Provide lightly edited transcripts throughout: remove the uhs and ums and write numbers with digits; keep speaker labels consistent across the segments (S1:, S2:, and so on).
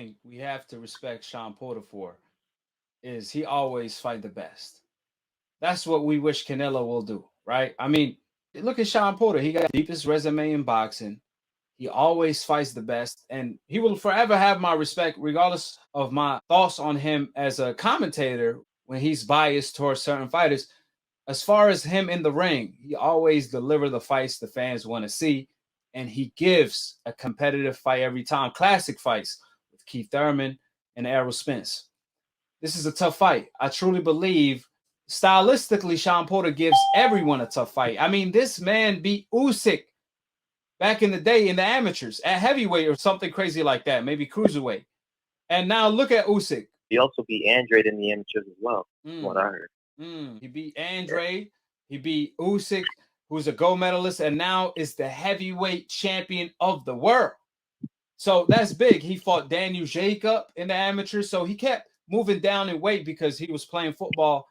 S1: think we have to respect Shawn Porter for is he always fight the best. That's what we wish Canelo will do, right? I mean, look at Shawn Porter. He got the deepest resume in boxing. He always fights the best, and he will forever have my respect, regardless of my thoughts on him as a commentator when he's biased towards certain fighters. As far as him in the ring, he always delivers the fights the fans want to see, and he gives a competitive fight every time. Classic fights with Keith Thurman and Errol Spence. This is a tough fight. I truly believe stylistically, Shawn Porter gives everyone a tough fight. I mean, this man beat Usyk back in the day in the amateurs at heavyweight or something crazy like that, maybe cruiserweight. And now look at Usyk.
S2: He also beat Andrade in the amateurs as well, what I heard.
S1: He beat Andrade. He beat Usyk, who's a gold medalist, and now is the heavyweight champion of the world. So that's big. He fought Daniel Jacob in the amateurs, so he kept moving down in weight because he was playing football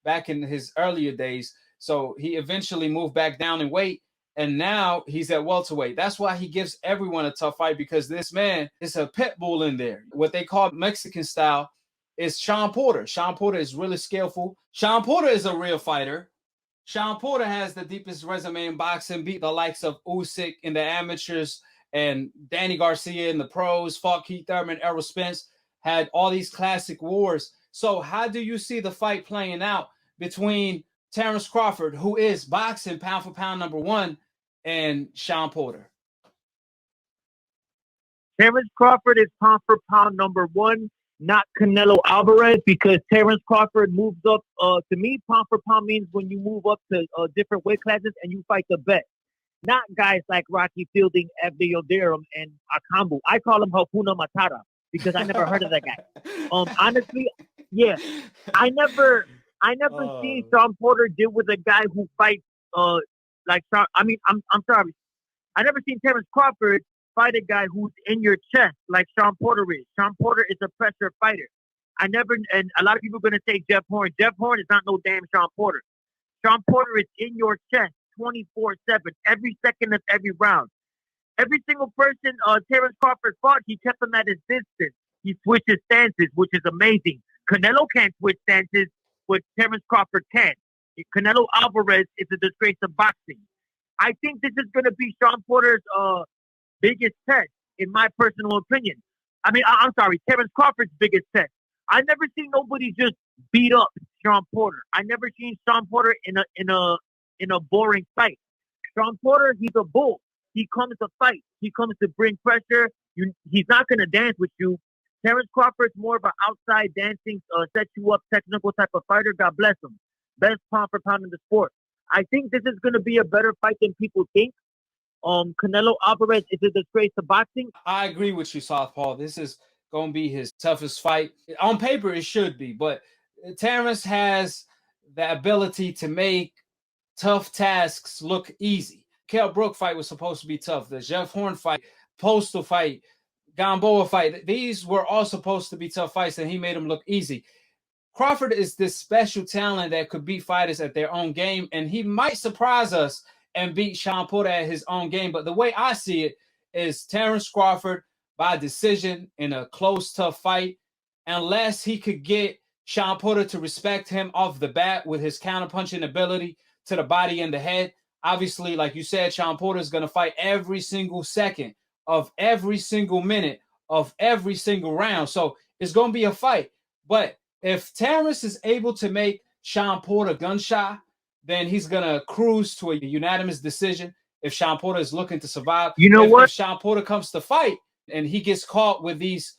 S1: back in his earlier days. So he eventually moved back down in weight, and now he's at welterweight. That's why he gives everyone a tough fight, because this man is a pit bull in there. What they call Mexican style is Shawn Porter. Shawn Porter is really skillful. Shawn Porter is a real fighter. Shawn Porter has the deepest resume in boxing, beat the likes of Usyk in the amateurs and Danny Garcia in the pros, fought Keith Thurman, Errol Spence, had all these classic wars. So how do you see the fight playing out between Terence Crawford, who is boxing pound for pound #1, and Shawn Porter?
S3: Terence Crawford is pound for pound #1, not Canelo Alvarez, because Terence Crawford moves up. To me, pound for pound means when you move up to different weight classes and you fight the best. Not guys like Rocky Fielding, Abdiel Durham, and Akambu. I call him Hakuna Matata because I never heard of that guy. Honestly, yeah, I never seen Shawn Porter deal with a guy who fights like Shawn. I mean, I'm sorry, I never seen Terence Crawford fight a guy who's in your chest like Shawn Porter is. Shawn Porter is a pressure fighter. And a lot of people are going to say Jeff Horn. Jeff Horn is not no damn Shawn Porter. Shawn Porter is in your chest 24/7, every second of every round. Every single person Terence Crawford fought, he kept him at his distance. He switched his stances, which is amazing. Canelo can't switch stances, but Terence Crawford can. Canelo Alvarez is a disgrace of boxing. I think this is going to be Shawn Porter's biggest test, in my personal opinion. I mean, I'm sorry, Terence Crawford's biggest test. I never seen nobody just beat up Shawn Porter. I never seen Shawn Porter in a boring fight. Shawn Porter, he's a bull. He comes to fight. He comes to bring pressure. He's not going to dance with you. Terence Crawford's more of an outside dancing, set you up technical type of fighter. God bless him. Best pound for pound in the sport. I think this is going to be a better fight than people think. Canelo Alvarez is a disgrace to boxing.
S1: I agree with you, Southpaw. This is going to be his toughest fight. On paper, it should be, but Terence has the ability to make tough tasks look easy. Kell Brook fight was supposed to be tough. The Jeff Horn fight, Postal fight, Gamboa fight, these were all supposed to be tough fights, and he made them look easy. Crawford is this special talent that could beat fighters at their own game, and he might surprise us and beat Shawn Porter at his own game. But the way I see it is Terence Crawford by decision in a close, tough fight, unless he could get Shawn Porter to respect him off the bat with his counterpunching ability to the body and the head. Obviously, like you said, Shawn Porter is going to fight every single second of every single minute of every single round. So it's going to be a fight. But if Terence is able to make Shawn Porter gun shy, then he's going to cruise to a unanimous decision if Shawn Porter is looking to survive.
S3: You know what?
S1: If Shawn Porter comes to fight and he gets caught with these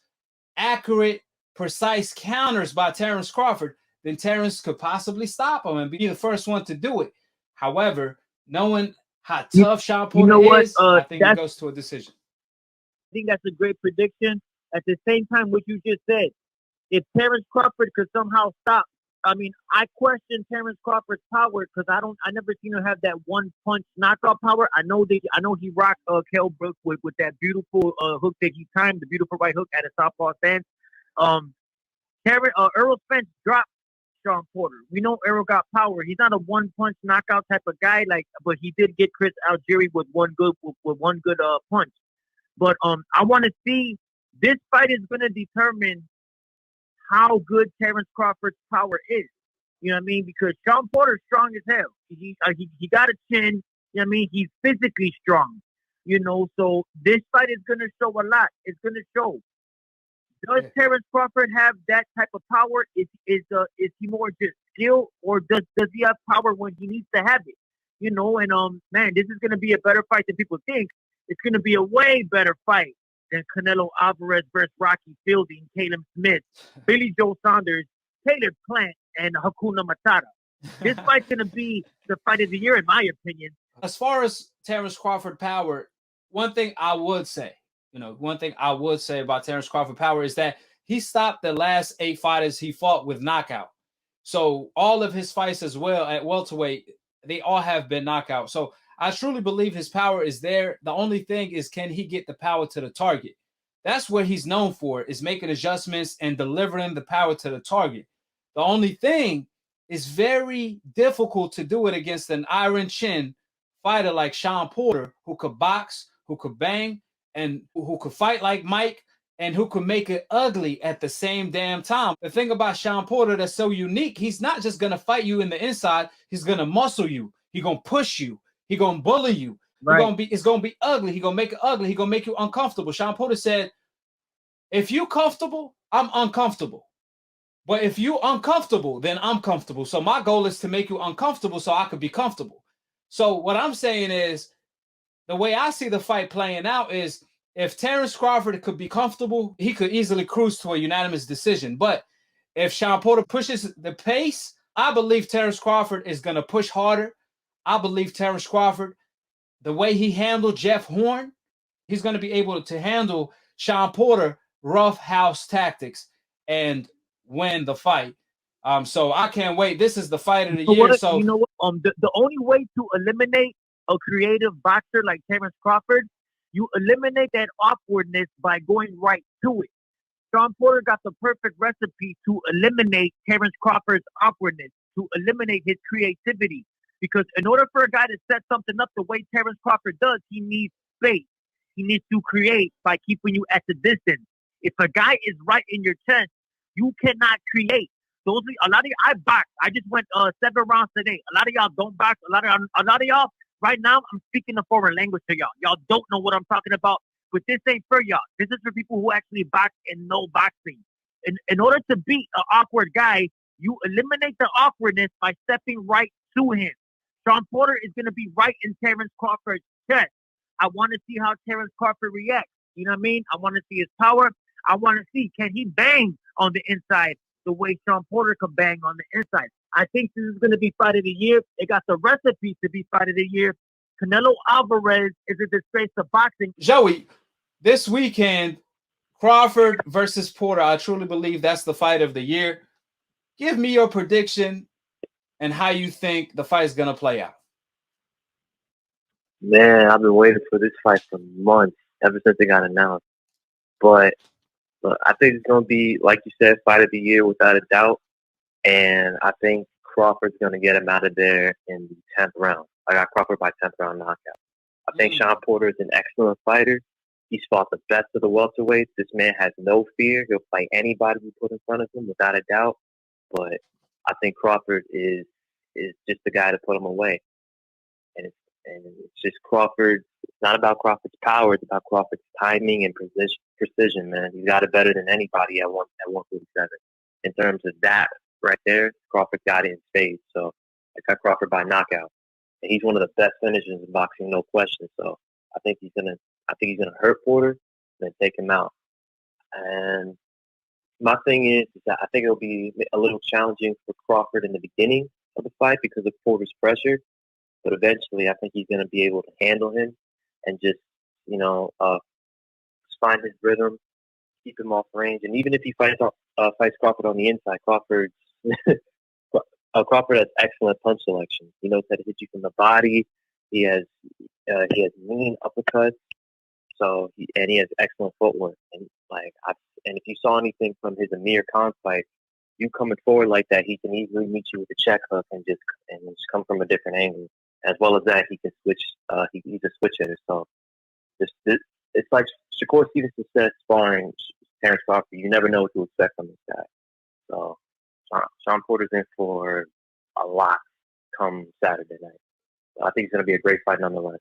S1: accurate, precise counters by Terence Crawford, then Terence could possibly stop him and be the first one to do it. However, knowing how tough Shawn Porter is, I think it goes to a decision.
S3: I think that's a great prediction. At the same time, what you just said, if Terence Crawford could somehow stop, I mean, I question Terence Crawford's power because I never seen him have that one punch knockout power. I know he rocked Kell Brook with that beautiful hook that he timed, the beautiful right hook at a southpaw stance. Errol Spence dropped Shawn Porter. We know Errol got power. He's not a one punch knockout type of guy, but he did get Chris Algieri with one good punch. But I want to see this fight is going to determine how good Terence Crawford's power is. You know what I mean? Because Shawn Porter's strong as hell. He got a chin. You know what I mean? He's physically strong. You know, so this fight is going to show a lot. It's going to show. Does Terence Crawford have that type of power? Is he more just skill, or does he have power when he needs to have it? You know, and man, this is going to be a better fight than people think. It's going to be a way better fight than Canelo Alvarez versus Rocky Fielding, Caleb Smith, Billy Joe Saunders, Caleb Plant, and Hakuna Matata. This fight's going to be the fight of the year, in my opinion.
S1: As far as Terence Crawford power, one thing I would say about Terence Crawford power is that he stopped the last 8 fighters he fought with knockout. So all of his fights as well at welterweight, they all have been knockout. So I truly believe his power is there. The only thing is, can he get the power to the target? That's what he's known for, is making adjustments and delivering the power to the target. The only thing is very difficult to do it against an iron chin fighter like Shawn Porter, who could box, who could bang, and who could fight like Mike, and who could make it ugly at the same damn time. The thing about Shawn Porter that's so unique, he's not just going to fight you in the inside. He's going to muscle you. He's going to push you. He's going to bully you.
S3: Right.
S1: It's going to be ugly. He's going to make it ugly. He's going to make you uncomfortable. Shawn Porter said, if you comfortable, I'm uncomfortable. But if you uncomfortable, then I'm comfortable. So my goal is to make you uncomfortable so I could be comfortable. So what I'm saying is, the way I see the fight playing out is, if Terence Crawford could be comfortable, he could easily cruise to a unanimous decision. But if Shawn Porter pushes the pace, I believe Terence Crawford is going to push harder. I believe Terence Crawford, the way he handled Jeff Horn, he's going to be able to handle Shawn Porter rough house tactics and win the fight. So I can't wait. This is the fight of the year. So
S3: you know what? The only way to eliminate a creative boxer like Terence Crawford, you eliminate that awkwardness by going right to it. Shawn Porter got the perfect recipe to eliminate Terence Crawford's awkwardness, to eliminate his creativity. Because in order for a guy to set something up the way Terence Crawford does, he needs space. He needs to create by keeping you at the distance. If a guy is right in your chest, you cannot create. A lot of I box. I just went 7 rounds today. A lot of y'all don't box. A lot of y'all. Right now, I'm speaking a foreign language to y'all. Y'all don't know what I'm talking about, but this ain't for y'all. This is for people who actually box and know boxing. In order to beat an awkward guy, you eliminate the awkwardness by stepping right to him. Shawn Porter is going to be right in Terence Crawford's chest. I want to see how Terence Crawford reacts. You know what I mean? I want to see his power. I want to see, can he bang on the inside the way Shawn Porter could bang on the inside? I think this is going to be fight of the year. It got the recipe to be fight of the year. Canelo Alvarez is a disgrace to boxing.
S1: Joey, this weekend, Crawford versus Porter, I truly believe that's the fight of the year. Give me your prediction and how you think the fight is going to play out.
S2: Man, I've been waiting for this fight for months, ever since it got announced. But I think it's going to be, like you said, fight of the year without a doubt. And I think Crawford's going to get him out of there in the 10th round. I got Crawford by 10th round knockout. I think Shawn Porter is an excellent fighter. He's fought the best of the welterweights. This man has no fear. He'll fight anybody you put in front of him without a doubt. But I think Crawford is just the guy to put him away. And it's just Crawford. It's not about Crawford's power. It's about Crawford's timing and precision, man. He's got it better than anybody at 147. In terms of that right there, Crawford got it in spades. So I got Crawford by knockout. And he's one of the best finishers in boxing, no question. So I think he's gonna hurt Porter and then take him out. And my thing is that I think it'll be a little challenging for Crawford in the beginning of the fight because of Porter's pressure. But eventually, I think he's going to be able to handle him and just, find his rhythm, keep him off range. And even if he fights Crawford on the inside, Crawford has excellent punch selection. He knows how to hit you from the body. He has mean uppercuts. So he has excellent footwork. And and if you saw anything from his Amir Khan fight, you coming forward like that, he can easily meet you with a check hook and just come from a different angle. As well as that, he can switch. He's a switch hitter. So it's like Shakur Stevenson said, sparring. Terence Crawford. You never know what to expect from this guy. So Shawn Porter's in for a lot come Saturday night. So I think it's going to be a great fight nonetheless.